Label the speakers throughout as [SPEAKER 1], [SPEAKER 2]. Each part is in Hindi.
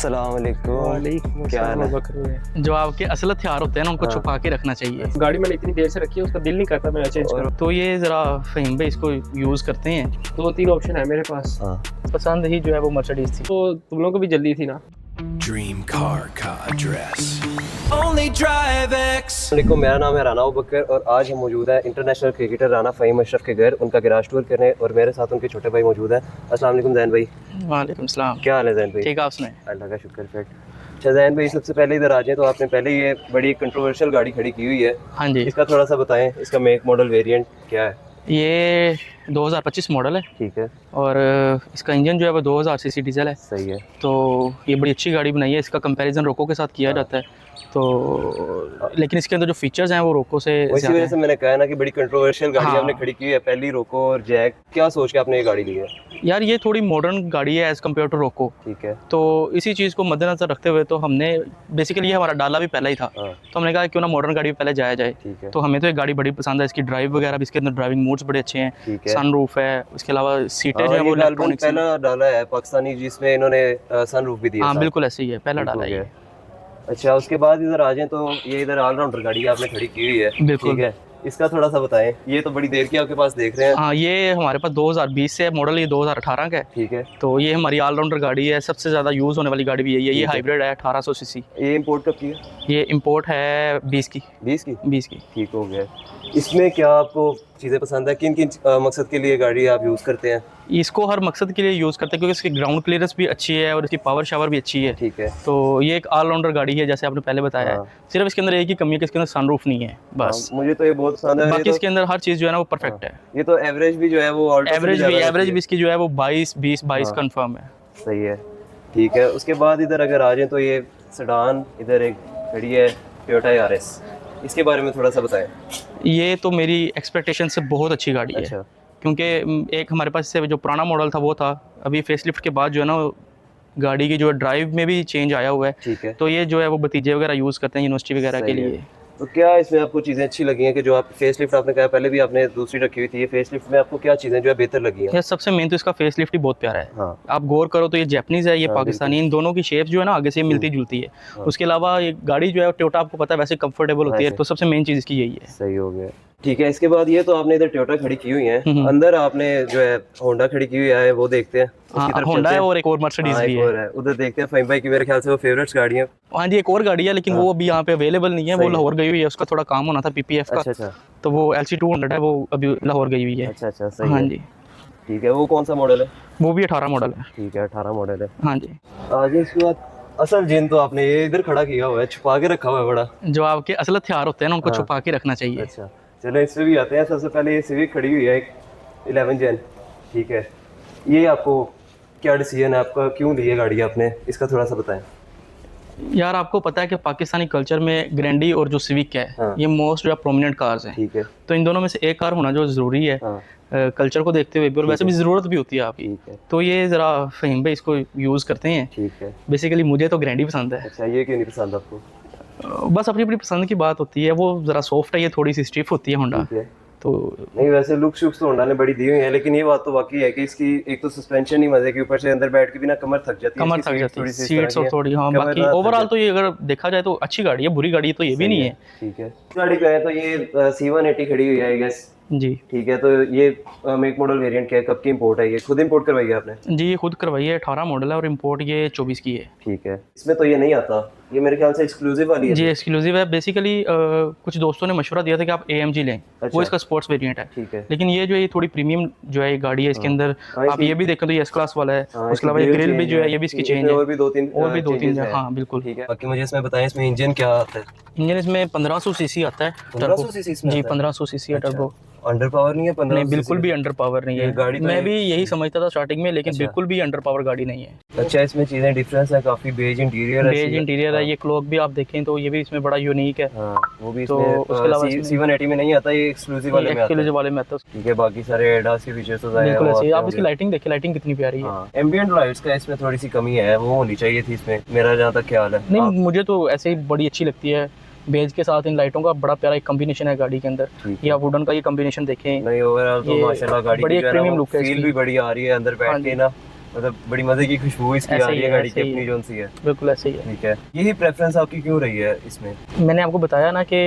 [SPEAKER 1] अस्सलाम वालेकुम। क्या हाल है?
[SPEAKER 2] जो आपके असल हथियार होते हैं ना उनको छुपा के रखना चाहिए।
[SPEAKER 3] गाड़ी मैंने इतनी देर से रखी है, उसका दिल नहीं करता मैं चेंज करूं।
[SPEAKER 2] तो ये ज़रा फ़हीम भाई इसको यूज़ करते हैं।
[SPEAKER 3] 2-3 ऑप्शन है मेरे पास।
[SPEAKER 2] पसंद ही जो है वो मर्सिडीज़ थी।
[SPEAKER 3] तो तुम लोगों को भी जल्दी थी ना।
[SPEAKER 4] Dream car का address. Only drive X.
[SPEAKER 1] वालेकुम, मेरा नाम है राना अबूबकर और आज हम मौजूद है इंटरनेशनल क्रिकेटर राना फ़हीम अशरफ के घर, उनका गैराज टूर करने और मेरे साथ उनके छोटे भाई मौजूद हैं। अस्सलाम वालेकुम जैन भाई।
[SPEAKER 2] वालेकुम सलाम।
[SPEAKER 1] क्या हाल है जैन भाई?
[SPEAKER 2] ठीक है, आप सुनाएं।
[SPEAKER 1] अल्लाह का शुक्र। फिट। अच्छा जैन भाई, सबसे पहले इधर आ जाएं तो आपने पहले ये बड़ी कंट्रोवर्शियल गाड़ी खड़ी की हुई है।
[SPEAKER 2] हाँ जी,
[SPEAKER 1] इसका थोड़ा सा बताएं, इसका मेक मॉडल वेरिएंट क्या है?
[SPEAKER 2] ये 2025 मॉडल है
[SPEAKER 1] ठीक है,
[SPEAKER 2] और इसका इंजन जो है वो 2000 सीसी डीजल है।
[SPEAKER 1] सही है।
[SPEAKER 2] तो ये बड़ी अच्छी गाड़ी बनाई है। इसका कंपैरिजन रोको के साथ किया जाता है, तो लेकिन इसके अंदर जो फीचर्स हैं वो रोको से
[SPEAKER 1] इसी
[SPEAKER 2] ज़्यादा
[SPEAKER 1] वजह
[SPEAKER 2] हैं।
[SPEAKER 1] से मैंने कहा ना कि बड़ी कंट्रोवर्शियल गाड़ी
[SPEAKER 2] हाँ।
[SPEAKER 1] आपने खड़ी की है। पहली रोको और जैक, क्या सोच के आपने ये गाड़ी ली है?
[SPEAKER 2] यार ये थोड़ी मॉडर्न गाड़ी है एज़ कम्पेयर टू रोको,
[SPEAKER 1] ठीक है।
[SPEAKER 2] तो इसी चीज़ को मद्देनजर रखते हुए तो हमने बेसिकली ये हमारा डाला भी पहला ही था,
[SPEAKER 1] हाँ,
[SPEAKER 2] तो हमने कहा क्यों ना मॉडर्न गाड़ी पे पहले जाया जाए।
[SPEAKER 1] ठीक है,
[SPEAKER 2] तो हमें तो ये गाड़ी बड़ी पसंद है। इसकी ड्राइव वगैरह भी, इसके अंदर ड्राइविंग मोड्स बड़े अच्छे हैं,
[SPEAKER 1] ठीक है।
[SPEAKER 2] सनरूफ है, इसके अलावा सीटें जो
[SPEAKER 1] हाँ,
[SPEAKER 2] है वो
[SPEAKER 1] ये गालबन
[SPEAKER 2] इलेक्ट्रॉनिक्स हैं।
[SPEAKER 1] पहला डाला है पाकिस्तानी जिसमें इन्होंने सनरूफ भी दिया
[SPEAKER 2] हाँ
[SPEAKER 1] था।
[SPEAKER 2] बिल्कुल ऐसे ही है, पहला
[SPEAKER 1] ठीक हो
[SPEAKER 2] डाला है
[SPEAKER 1] गया।
[SPEAKER 2] ये।
[SPEAKER 1] अच्छा, उसके बाद इधर आ जाएं तो ये इधर ऑलराउंडर गाड़ी आपने खड़ी की हुई है।
[SPEAKER 2] बिल्कुल।
[SPEAKER 1] ठीक है, इसका थोड़ा सा बताएं। ये तो बड़ी देर की आपके पास देख रहे हैं।
[SPEAKER 2] हाँ, ये हमारे पास 2020 से है मॉडल, ये 2018 का है।
[SPEAKER 1] ठीक है,
[SPEAKER 2] तो ये हमारी ऑलराउंडर गाड़ी है, सबसे ज़्यादा यूज़ होने वाली गाड़ी भी यही है। ये
[SPEAKER 1] ठीक है।
[SPEAKER 2] हाइब्रिड है 1800 सीसी।
[SPEAKER 1] ये इंपोर्ट कब की है?
[SPEAKER 2] ये इंपोर्ट है 20 की।
[SPEAKER 1] 20 की?
[SPEAKER 2] 20 की।
[SPEAKER 1] ठीक हो गया। इसमें क्या आपको चीज़ें पसंद है? किन किन मकसद के लिए गाड़ी आप यूज़ करते हैं?
[SPEAKER 2] इसको हर मकसद के लिए यूज़ करते हैं क्योंकि इसकी ग्राउंड क्लियरेंस भी अच्छी है और इसकी पावर शावर भी अच्छी है।
[SPEAKER 1] ठीक है।
[SPEAKER 2] तो ये एक ऑलराउंडर गाड़ी है जैसे आपने पहले बताया
[SPEAKER 1] हाँ।
[SPEAKER 2] है। सिर्फ इसके अंदर एक ही कमी है कि इसके अंदर सनरूफ नहीं है बस।
[SPEAKER 1] हाँ, मुझे तो ये बहुत पसंद है।
[SPEAKER 2] बाकी
[SPEAKER 1] ये तो,
[SPEAKER 2] इसके अंदर हर चीज़ जो है ना वो परफेक्ट है।
[SPEAKER 1] ये तो एवरेज भी जो है वो ऑल्टो से
[SPEAKER 2] एवरेज भी
[SPEAKER 1] ज़्यादा रहती है।
[SPEAKER 2] इसकी जो है वो 22
[SPEAKER 1] हाँ।
[SPEAKER 2] कंफर्म है।
[SPEAKER 1] सही है, ठीक है। उसके बाद इधर अगर आ जाएं तो ये सेडान इधर एक खड़ी है टोयोटा यारिस, इसके बारे में थोड़ा सा बताएं।
[SPEAKER 2] ये तो मेरी एक्सपेक्टेशन से बहुत अच्छी गाड़ी है।
[SPEAKER 1] अच्छा,
[SPEAKER 2] क्योंकि एक हमारे पास से जो पुराना मॉडल था वो था, अभी फेसलिफ्ट के बाद जो है ना गाड़ी की जो ड्राइव में भी चेंज आया हुआ है।
[SPEAKER 1] ठीक है।
[SPEAKER 2] तो ये जो है वो भतीजे वगैरह यूज़ करते हैं यूनिवर्सिटी वगैरह के
[SPEAKER 1] सही है।
[SPEAKER 2] लिए।
[SPEAKER 1] तो क्या इसमें आपको चीज़ें अच्छी लगी हैं कि जो आप फेसलिफ्ट आपने कहा पहले भी आपने दूसरी रखी हुई थी, ये फेसलिफ्ट में आपको क्या चीज़ें जो है बेहतर लगी हैं?
[SPEAKER 2] यार सबसे मेन तो इसका फेस लिफ्ट ही बहुत प्यारा है।
[SPEAKER 1] हाँ,
[SPEAKER 2] आप गौर करो तो ये जैपनीज़ है, ये
[SPEAKER 1] हाँ,
[SPEAKER 2] पाकिस्तानी, इन दोनों की शेप जो है ना आगे से मिलती जुलती है।
[SPEAKER 1] हाँ।
[SPEAKER 2] उसके अलावा ये गाड़ी जो है टोयोटा आपको पता है वैसे कंफर्टेबल होती है,
[SPEAKER 1] वैसे।
[SPEAKER 2] तो सबसे मेन चीज़ इसकी यही है।
[SPEAKER 1] सही हो गया। ठीक है, इसके बाद ये तो आपने इधर टोयोटा खड़ी की हुई है, अंदर आपने जो है होंडा खड़ी की हुई है, वो देखते हैं। उसकी
[SPEAKER 2] हाँ,
[SPEAKER 1] तरफ
[SPEAKER 2] होंडा
[SPEAKER 1] चलते
[SPEAKER 2] है
[SPEAKER 1] हैं।
[SPEAKER 2] और एक और मर्सिडीज़
[SPEAKER 1] हाँ,
[SPEAKER 2] भी
[SPEAKER 1] एक
[SPEAKER 2] है।
[SPEAKER 1] और है, उधर देखते हैं। फ़हीम भाई की मेरे ख्याल से वो फेवरेट्स गाड़ी है।
[SPEAKER 2] हाँ जी, एक और गाड़ी है लेकिन वो अभी यहाँ पे अवेलेबल नहीं है, वो
[SPEAKER 1] सही है।
[SPEAKER 2] लाहौर गई हुई है, उसका थोड़ा काम होना था पीपीएफ का।
[SPEAKER 1] अच्छा अच्छा,
[SPEAKER 2] तो वो LC 200 है, वो अभी लाहौर गई हुई है।
[SPEAKER 1] अच्छा अच्छा, सही
[SPEAKER 2] हाँ
[SPEAKER 1] है।
[SPEAKER 2] जी,
[SPEAKER 1] ठीक है, वो कौन सा मॉडल है?
[SPEAKER 2] वो भी 18 मॉडल है।
[SPEAKER 1] ठीक है, 18 मॉडल है।
[SPEAKER 2] हाँ जी,
[SPEAKER 1] आगे इसके बाद असल जिन तो आपने ये इधर खड़ा किया हुआ है, छुपा के रखा हुआ है बड़ा।
[SPEAKER 2] जो आपके असल हथियार होते हैं ना उनको
[SPEAKER 1] हाँ।
[SPEAKER 2] छुपा के रखना चाहिए।
[SPEAKER 1] अच्छा, चलो इससे भी आते हैं। सबसे पहले ये सिविक खड़ी हुई है, एक 11 जेन। ठीक है, ये आपको क्या डिसीजन है आपका, क्यों ली है गाड़ी आपने, इसका थोड़ा सा बताएं।
[SPEAKER 2] यार आपको पता है कि पाकिस्तानी कल्चर में ग्रैंडी और जो सिविक है
[SPEAKER 1] हाँ।
[SPEAKER 2] ये मोस्ट जो प्रोमिनेंट कार्स हैं।
[SPEAKER 1] ठीक है।
[SPEAKER 2] तो इन दोनों में से एक कार होना जो ज़रूरी है
[SPEAKER 1] हाँ,
[SPEAKER 2] कल्चर को देखते हुए भी, और वैसे भी ज़रूरत भी होती है आपकी।
[SPEAKER 1] ठीक है।
[SPEAKER 2] तो ये ज़रा फ़हीम भाई इसको यूज़ करते हैं।
[SPEAKER 1] ठीक है।
[SPEAKER 2] बेसिकली मुझे तो ग्रैंडी पसंद है।
[SPEAKER 1] अच्छा, ये क्यों नहीं पसंद आपको?
[SPEAKER 2] बस अपनी अपनी पसंद की बात होती है, वो ज़रा सॉफ्ट है, ये थोड़ी सी स्टिफ होती है होंडा।
[SPEAKER 1] ठीक है।
[SPEAKER 2] तो
[SPEAKER 1] नहीं, वैसे लुक शुक्स तो होंडा ने बड़ी दी हुई है, लेकिन ये बात तो वाकई है कि इसकी एक तो सस्पेंशन ही मजे के ऊपर से अंदर बैठ के भी ना कमर थक जाती है।
[SPEAKER 2] कमर
[SPEAKER 1] इसकी
[SPEAKER 2] थक
[SPEAKER 1] सीट
[SPEAKER 2] जाती है,
[SPEAKER 1] थोड़ी सी इस तरह
[SPEAKER 2] सीट्स
[SPEAKER 1] की
[SPEAKER 2] और
[SPEAKER 1] है।
[SPEAKER 2] थोड़ी, हाँ
[SPEAKER 1] कमर
[SPEAKER 2] बाकी
[SPEAKER 1] ना थक
[SPEAKER 2] ओवरऑल
[SPEAKER 1] जाए।
[SPEAKER 2] तो ये अगर देखा जाए तो अच्छी गाड़ी है, बुरी गाड़ी तो ये भी
[SPEAKER 1] सही
[SPEAKER 2] नहीं है।
[SPEAKER 1] ठीक है। गाड़ी पे है तो ये C180 खड़ी हुई है आई गेस।
[SPEAKER 2] जी
[SPEAKER 1] ठीक है, तो ये मेक मॉडल वेरिएंट क्या है, कब की इंपोर्ट है? ये खुद इंपोर्ट करवाई है आपने?
[SPEAKER 2] जी, ये खुद करवाई है, 18 मॉडल है और इम्पोर्ट ये 24 की है।
[SPEAKER 1] ठीक है। इसमें तो ये नहीं आता, ये मेरे ख्याल से एक्सक्लूसिव वाली है।
[SPEAKER 2] जी एक्सक्लूसिव है। बेसिकली कुछ दोस्तों ने मशवरा दिया था कि आप AMG लें,
[SPEAKER 1] अच्छा।
[SPEAKER 2] वो इसका स्पोर्ट्स वेरिएंट है।
[SPEAKER 1] ठीक है।
[SPEAKER 2] लेकिन ये जो है ये थोड़ी प्रीमियम जो है ये गाड़ी है, इसके अंदर
[SPEAKER 1] हाँ,
[SPEAKER 2] आप ये भी देखें तो ये S क्लास वाला है।
[SPEAKER 1] हाँ,
[SPEAKER 2] उसके अलावा ये
[SPEAKER 1] इसकी
[SPEAKER 2] ग्रिल भी जो है ये भी इसकी चेंज है,
[SPEAKER 1] और भी दो तीन
[SPEAKER 2] changes
[SPEAKER 1] हैं।
[SPEAKER 2] हाँ बिल्कुल।
[SPEAKER 1] ठीक है। बाकी मुझे इसमें बताएं, इसमें इंजन क्या आता है?
[SPEAKER 2] इंजन इसमें 1500 सीसी आता है।
[SPEAKER 1] 1500 सीसी इसमें
[SPEAKER 2] जी
[SPEAKER 1] आता है?
[SPEAKER 2] 1500 सीसी है टर्बो।
[SPEAKER 1] अंडर पावर नहीं है? 1500
[SPEAKER 2] नहीं, बिल्कुल भी अंडर पावर नहीं
[SPEAKER 1] ये
[SPEAKER 2] है।
[SPEAKER 1] गाड़ी तो
[SPEAKER 2] मैं भी यही समझता था स्टार्टिंग में, लेकिन
[SPEAKER 1] अच्छा।
[SPEAKER 2] बिल्कुल भी अंडर पावर गाड़ी नहीं है।
[SPEAKER 1] अच्छा, इसमें चीजें डिफरेंस है, काफी बेज इंटीरियर है।
[SPEAKER 2] बेज इंटीरियर है, ये क्लॉक भी आप देखें तो ये भी इसमें बड़ा यूनिक है।
[SPEAKER 1] हाँ, वो भी
[SPEAKER 2] तो
[SPEAKER 1] इसमें
[SPEAKER 2] उसके अलावा इसमें-
[SPEAKER 1] C180 में नहीं आता, ये एक्सक्लूसिव वाले में आता है।
[SPEAKER 2] एक्सक्लूसिव वाले में आता है।
[SPEAKER 1] ठीक है। बाकी सारे एडास के फीचर्स तो ज़ाहिर है
[SPEAKER 2] बिल्कुल
[SPEAKER 1] वो
[SPEAKER 2] ऐसे ही।
[SPEAKER 1] आते
[SPEAKER 2] आप इसकी
[SPEAKER 1] होंगे।
[SPEAKER 2] लाइटिंग देखिए, लाइटिंग कितनी प्यारी है।
[SPEAKER 1] हाँ, एम्बिएंट लाइट्स का इसमें थोड़ी सी कमी है, वो होनी चाहिए थी इसमें, मेरा जहाँ तक ख्याल है।
[SPEAKER 2] नहीं, मुझे तो ऐसे ही बड़ी अच्छी लगती है। बेज के साथ इन लाइटों का बड़ा प्यारा एक कॉम्बिनेशन है गाड़ी के अंदर।
[SPEAKER 1] ठीक
[SPEAKER 2] या वुडन का ये कॉम्बिनेशन देखें।
[SPEAKER 1] नहीं, ओवरऑल तो
[SPEAKER 2] ये
[SPEAKER 1] माशाल्लाह गाड़ी
[SPEAKER 2] बड़ी
[SPEAKER 1] की
[SPEAKER 2] एक
[SPEAKER 1] जो है ना
[SPEAKER 2] premium
[SPEAKER 1] वो
[SPEAKER 2] look है
[SPEAKER 1] फील
[SPEAKER 2] इसकी।
[SPEAKER 1] भी बड़ी आ रही है अंदर
[SPEAKER 2] हाँ
[SPEAKER 1] बैठ के
[SPEAKER 2] जी।
[SPEAKER 1] ना। मतलब बड़ी मजे की खुशबू इसकी
[SPEAKER 2] ऐसे
[SPEAKER 1] आ रही
[SPEAKER 2] ही
[SPEAKER 1] है
[SPEAKER 2] है,
[SPEAKER 1] गाड़ी की,
[SPEAKER 2] ऐसे ही
[SPEAKER 1] अपनी
[SPEAKER 2] है।
[SPEAKER 1] जोन सी है।
[SPEAKER 2] बिल्कुल ऐसे ही है।
[SPEAKER 1] ठीक है, यही प्रेफरेंस आपकी क्यों रही है इसमें?
[SPEAKER 2] मैंने आपको बताया ना कि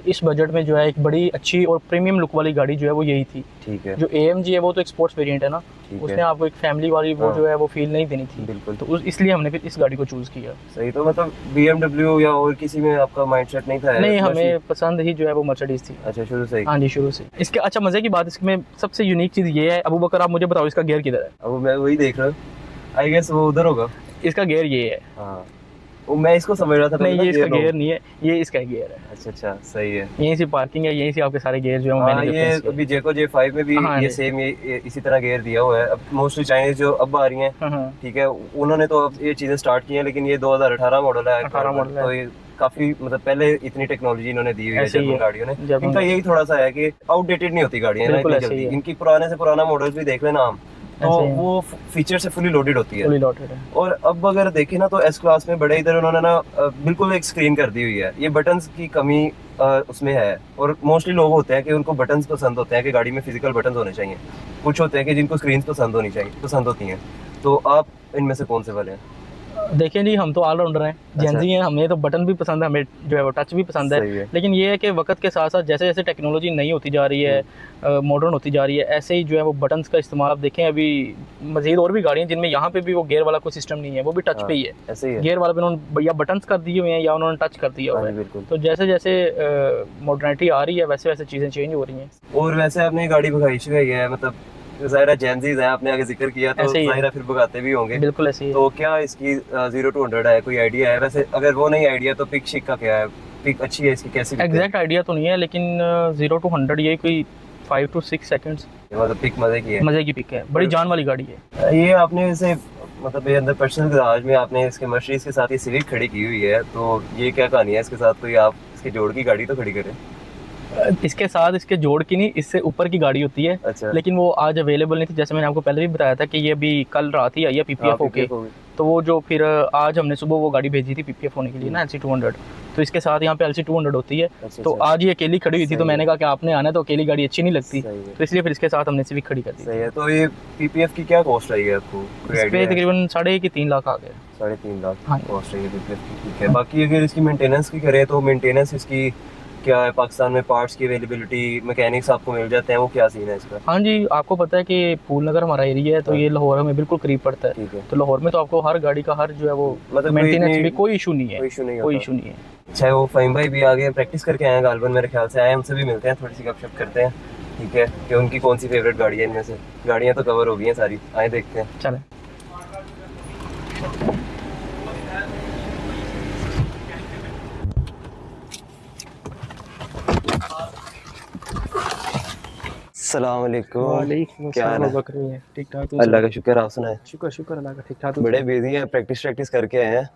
[SPEAKER 2] इस बजट में जो है एक बड़ी अच्छी और प्रीमियम लुक वाली गाड़ी जो है वो यही थी।
[SPEAKER 1] ठीक है,
[SPEAKER 2] जो AMG है वो तो एक स्पोर्ट्स वेरिएंट है ना,
[SPEAKER 1] ठीक
[SPEAKER 2] उसने
[SPEAKER 1] है,
[SPEAKER 2] आपको एक फैमिली वाली वो
[SPEAKER 1] हाँ।
[SPEAKER 2] जो है वो फील नहीं देनी थी,
[SPEAKER 1] बिल्कुल।
[SPEAKER 2] तो इसलिए हमने फिर इस गाड़ी को चूज़ किया।
[SPEAKER 1] सही, तो मतलब BMW या और किसी में आपका माइंडसेट नहीं था?
[SPEAKER 2] नहीं,
[SPEAKER 1] Mercedes?
[SPEAKER 2] हमें पसंद ही जो है वो मर्सिडीज थी।
[SPEAKER 1] अच्छा, शुरू से ही।
[SPEAKER 2] हाँ जी, शुरू से। इसके अच्छा मज़े की बात इसमें सबसे यूनिक चीज़ ये है, अबू बकर आप मुझे बताओ इसका गियर किधर है?
[SPEAKER 1] अब मैं वही देख रहा हूँ, आई गेस वो उधर होगा।
[SPEAKER 2] इसका गियर ये है।
[SPEAKER 1] हाँ, वो मैं इसको समझ रहा था पहले
[SPEAKER 2] नहीं,
[SPEAKER 1] ना,
[SPEAKER 2] ये इसका
[SPEAKER 1] gear
[SPEAKER 2] गियर नहीं है, ये इसका गियर है।
[SPEAKER 1] अच्छा अच्छा, सही है।
[SPEAKER 2] यहीं से पार्किंग है, यहीं से आपके सारे गियर जो है वो
[SPEAKER 1] हाँ,
[SPEAKER 2] मैंने
[SPEAKER 1] ये अभी जेको J5 में भी
[SPEAKER 2] हाँ
[SPEAKER 1] ये
[SPEAKER 2] जी।
[SPEAKER 1] सेम ये इसी तरह गेयर दिया हुआ है। अब मोस्टली चाइनीज जो अब आ रही हैं,
[SPEAKER 2] हाँ,
[SPEAKER 1] ठीक है, उन्होंने तो अब ये चीज़ें स्टार्ट की हैं, लेकिन ये 2018 मॉडल है।
[SPEAKER 2] 18 मॉडल है।
[SPEAKER 1] तो ये काफ़ी मतलब पहले इतनी टेक्नोलॉजी इन्होंने दी हुई है
[SPEAKER 2] ऐसे ही
[SPEAKER 1] जर्मन
[SPEAKER 2] है,
[SPEAKER 1] गाड़ियों ने।
[SPEAKER 2] जर्मन
[SPEAKER 1] इनका यही थोड़ा सा है कि आउटडेटेड नहीं होती गाड़ियाँ ना
[SPEAKER 2] बिल्कुल
[SPEAKER 1] इतनी
[SPEAKER 2] ऐसे ही
[SPEAKER 1] जल्दी।
[SPEAKER 2] है।
[SPEAKER 1] इनकी पुराने से पुराना मॉडल्स भी देख लेना हम, तो
[SPEAKER 2] ऐसे ही है।
[SPEAKER 1] वो फीचर से फुली लोडेड होती है।
[SPEAKER 2] फुली लॉटेड है।
[SPEAKER 1] और अब अगर देखें ना तो एस क्लास में बड़े इधर उन्होंने ना बिल्कुल एक स्क्रीन कर दी हुई है। ये बटन्स की कमी उसमें है, और मोस्टली लोग होते हैं कि उनको बटन्स पसंद होते हैं कि गाड़ी में फिजिकल बटन्स होने चाहिए। कुछ होते हैं कि जिनको स्क्रीन पसंद होती हैं। तो आप इनमें से कौन से वाले हैं?
[SPEAKER 2] देखें जी, हम तो ऑलराउंडर हैं, जेंजी हैं, हमें तो बटन भी पसंद है, हमें जो है वो टच भी पसंद
[SPEAKER 1] सही
[SPEAKER 2] है।
[SPEAKER 1] है।
[SPEAKER 2] लेकिन ये है कि वक्त के साथ साथ जैसे जैसे टेक्नोलॉजी नई होती जा रही है, मॉडर्न होती जा रही है, ऐसे ही जो है वो बटन्स का इस्तेमाल आप देखें। अभी मज़ीद और भी गाड़ियाँ हैं जिनमें यहाँ पे भी वो गियर वाला कोई सिस्टम नहीं है, वो भी टच पे ही है।
[SPEAKER 1] ऐसे ही है।
[SPEAKER 2] गियर वाला पे उन्होंने या बटन्स कर दिए हुए हैं या उन्होंने टच कर दिया हुआ
[SPEAKER 1] हाँ
[SPEAKER 2] है।
[SPEAKER 1] जी, बिल्कुल।
[SPEAKER 2] तो जैसे जैसे मॉडर्निटी आ रही है वैसे वैसे चीज़ें चेंज हो रही हैं।
[SPEAKER 1] और वैसे आपने ये गाड़ी भगाई शुगाई है, मतलब ज़ाहिर है जेंजीज है, आपने आगे जिक्र किया, तो
[SPEAKER 2] ऐसे ही है।
[SPEAKER 1] ज़ाहिर है फिर भगाते भी होंगे।
[SPEAKER 2] बिल्कुल ऐसे ही है।
[SPEAKER 1] तो क्या इसकी 0 to 100 है, कोई आइडिया है? वैसे अगर वो नहीं आइडिया तो पिक शिक का क्या है? पिक अच्छी है इसकी, कैसी पिक है?
[SPEAKER 2] एग्जैक्ट आइडिया तो नहीं है, लेकिन 0 to 100 ये कोई 5 to 6 सेकंड्स
[SPEAKER 1] मतलब पिक मजे की है।
[SPEAKER 2] मज़े की पिक है, बड़ी जान वाली गाड़ी है।
[SPEAKER 1] ये आपने वैसे मतलब ये अंदर पर्सनल गैराज में आपने इसके मर्सिडीज के साथ ये सिविक खड़ी की हुई है, तो ये क्या कहानी है इसके साथ? कोई आप इसके जोड़ की गाड़ी तो खड़ी करें।
[SPEAKER 2] इसके साथ इसके जोड़ की नहीं, इससे ऊपर की गाड़ी होती है,
[SPEAKER 1] अच्छा,
[SPEAKER 2] लेकिन वो आज अवेलेबल नहीं थी। जैसे मैंने आपको पहले भी बताया था कि ये अभी कल रात ही आई है PPF होके। तो वो जो फिर आज हमने सुबह वो गाड़ी भेजी थी PPF होने के लिए ना, LC 200। तो इसके साथ यहाँ पे LC 200 होती है।
[SPEAKER 1] अच्छा,
[SPEAKER 2] तो
[SPEAKER 1] अच्छा।
[SPEAKER 2] आज ये अकेली खड़ी हुई थी, तो
[SPEAKER 1] सही
[SPEAKER 2] मैंने कहा कि आपने आना है तो अकेली गाड़ी अच्छी नहीं लगती,
[SPEAKER 1] सही है।
[SPEAKER 2] तो इसलिए फिर इसके साथ हमने सिविक खड़ी कर दी।
[SPEAKER 1] सही है। तो ये PPF की क्या कॉस्ट आई है आपको? कोई
[SPEAKER 2] इस
[SPEAKER 1] आइडिया
[SPEAKER 2] पे
[SPEAKER 1] है?
[SPEAKER 2] तकरीबन 3.5 लाख आ गए।
[SPEAKER 1] 3.5 लाख
[SPEAKER 2] हाँ।
[SPEAKER 1] कॉस्ट है ये PPF की, ठीक है। बाकी अगर इसकी मेंटेनेंस की करें तो मेंटेनेंस इसकी क्या है? पाकिस्तान में पार्ट्स की अवेलेबिलिटी, मैकेनिक्स आपको मिल जाते हैं, वो क्या सीन है इसका?
[SPEAKER 2] हाँ जी, आपको पता है कि फूल नगर हमारा एरिया है, तो
[SPEAKER 1] हाँ।
[SPEAKER 2] ये लाहौर में बिल्कुल करीब पड़ता है।
[SPEAKER 1] ठीक है,
[SPEAKER 2] तो लाहौर में तो आपको हर गाड़ी का हर जो है वो
[SPEAKER 1] मतलब
[SPEAKER 2] मेंटेनेंस
[SPEAKER 1] कोई
[SPEAKER 2] भी कोई इशू नहीं है,
[SPEAKER 1] कोई इशू नहीं
[SPEAKER 2] कोई
[SPEAKER 1] होता।
[SPEAKER 2] इशू नहीं है।
[SPEAKER 1] अच्छा, वो फ़हीम भाई भी आ गए, प्रैक्टिस करके आए हैं गालबन, मेरे ख्याल से आए हैं, उनसे भी मिलते हैं, थोड़ी सी गपशप करते हैं, ठीक है, कि उनकी कौन सी फेवरेट गाड़ी है इनमें से। गाड़ियाँ तो कवर हो गई हैं सारी, आए देखते हैं।
[SPEAKER 2] चलें।
[SPEAKER 1] अस्सलाम वालेकुम।
[SPEAKER 3] वालेकुम
[SPEAKER 1] क्या हाल है?
[SPEAKER 3] बकरी है, ठीक ठाक।
[SPEAKER 1] अल्लाह का शुक्र, आप सुनाए?
[SPEAKER 3] शुक्र शुक्र अल्लाह का, ठीक ठाक।
[SPEAKER 1] बड़े बिजी हैं, प्रैक्टिस करके आए हैं।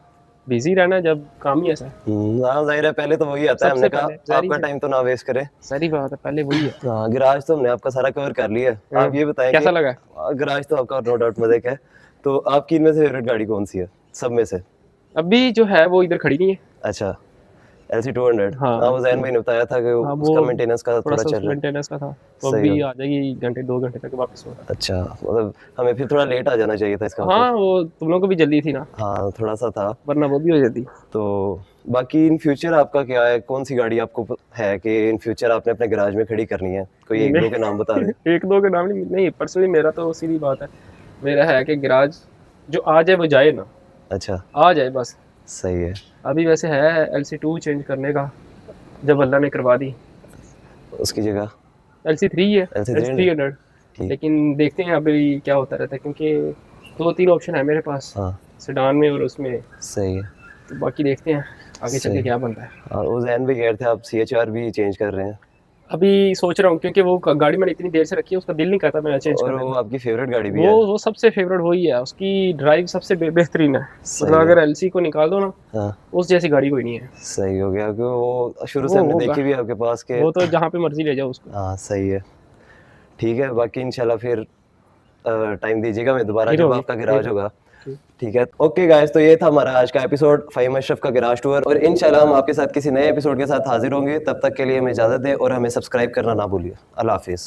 [SPEAKER 3] बिजी रहना जब काम ही ऐसा है।
[SPEAKER 1] हाँ, जाहिर है, पहले तो वही आता है,
[SPEAKER 3] सबसे
[SPEAKER 1] हमने कहा
[SPEAKER 3] पहले, जाहिर
[SPEAKER 1] आपका
[SPEAKER 3] है।
[SPEAKER 1] टाइम तो ना वेस्ट करें।
[SPEAKER 3] सारी बात है, पहले वही है।
[SPEAKER 1] हाँ, गराज तो हमने आपका सारा कवर कर लिया है। आप ये बताएं
[SPEAKER 3] कैसा लगा?
[SPEAKER 1] गराज तो आपका नो डाउट मजे का है। तो आपकी इनमें से फेवरेट गाड़ी कौन सी है सब में से?
[SPEAKER 3] अभी जो है वो इधर खड़ी नहीं है।
[SPEAKER 1] अच्छा, LC 200।
[SPEAKER 3] हाँ।
[SPEAKER 1] हाँ, वो जैन भाई ने बताया था कि
[SPEAKER 3] हाँ,
[SPEAKER 1] उसका
[SPEAKER 3] वो
[SPEAKER 1] मेंटेनेंस का
[SPEAKER 3] थोड़ा
[SPEAKER 1] थोड़ा
[SPEAKER 3] सा
[SPEAKER 1] चल रहा है।
[SPEAKER 3] मेंटेनेंस का था, तो
[SPEAKER 1] सही
[SPEAKER 3] अभी
[SPEAKER 1] है।
[SPEAKER 3] आ जाएगी घंटे 2 घंटे तक वापस हो।
[SPEAKER 1] अच्छा, मतलब हमें फिर थोड़ा लेट आ जाना चाहिए था इसका
[SPEAKER 3] हाँ, वो तुम लोगों को भी जल्दी थी ना,
[SPEAKER 1] मतलब। हाँ, थोड़ा सा था।
[SPEAKER 3] वरना वो भी हो जाती।
[SPEAKER 1] तो बाकी इन फ्यूचर आपका क्या है? कौन सी गाड़ी आपको है कि इन फ्यूचर आपने अपने गराज में खड़ी करनी है? कोई एक दो के नाम बता दें।
[SPEAKER 3] एक दो के नाम नहीं, पर्सनली मेरा तो सीधी बात है, मेरा है कि गैराज जो आ जाए वो जाए ना,
[SPEAKER 1] अच्छा,
[SPEAKER 3] आ जाए बस।
[SPEAKER 1] सही है।
[SPEAKER 3] अभी वैसे है LC2 चेंज करने का, जब अल्लाह ने करवा दी।
[SPEAKER 1] उसकी जगह
[SPEAKER 3] LC3 है,
[SPEAKER 1] LC
[SPEAKER 3] 300।
[SPEAKER 1] ठीक।
[SPEAKER 3] लेकिन देखते हैं अभी क्या होता रहता है, क्योंकि 2-3 ऑप्शन है मेरे पास,
[SPEAKER 1] हाँ,
[SPEAKER 3] सेडान में और उसमें,
[SPEAKER 1] सही है।
[SPEAKER 3] तो बाकी देखते हैं आगे चल के
[SPEAKER 1] सही।
[SPEAKER 3] क्या बनता है।
[SPEAKER 1] और वो जैन भी कह रहे थे आप CHR भी चेंज कर रहे हैं,
[SPEAKER 3] अभी सोच रहा हूँ, क्योंकि वो गाड़ी मैंने इतनी देर से रखी है, उसका दिल नहीं करता मैं चेंज
[SPEAKER 1] और
[SPEAKER 3] कर
[SPEAKER 1] वो आपकी फेवरेट गाड़ी भी है।
[SPEAKER 3] वो सबसे फेवरेट वही है, उसकी ड्राइव सबसे बेहतरीन है।
[SPEAKER 1] सही
[SPEAKER 3] मतलब
[SPEAKER 1] है।
[SPEAKER 3] अगर LC को निकाल दो ना,
[SPEAKER 1] हाँ,
[SPEAKER 3] उस जैसी गाड़ी कोई नहीं है।
[SPEAKER 1] सही हो गया, क्योंकि वो शुरू से
[SPEAKER 3] वो
[SPEAKER 1] हमने
[SPEAKER 3] होगा।
[SPEAKER 1] देखी भी है आपके पास के।
[SPEAKER 3] वो तो जहाँ पे मर्जी ले जाओ उसको।
[SPEAKER 1] हाँ, सही है, ठीक है। बाकी इंशाल्लाह फिर टाइम दीजिएगा, मैं दोबारा
[SPEAKER 3] फिर
[SPEAKER 1] जब
[SPEAKER 3] होगी,
[SPEAKER 1] आपका गैराज
[SPEAKER 3] फिर।
[SPEAKER 1] होगा, ठीक है। ओके गाइस, तो ये था हमारा आज का एपिसोड, फ़हीम अशरफ का गैराज टूर, और इंशाल्लाह हम आपके साथ किसी नए एपिसोड के साथ हाजिर होंगे। तब तक के लिए हमें इजाज़त दें और हमें सब्सक्राइब करना ना भूलिए। अल्लाह हाफिज़।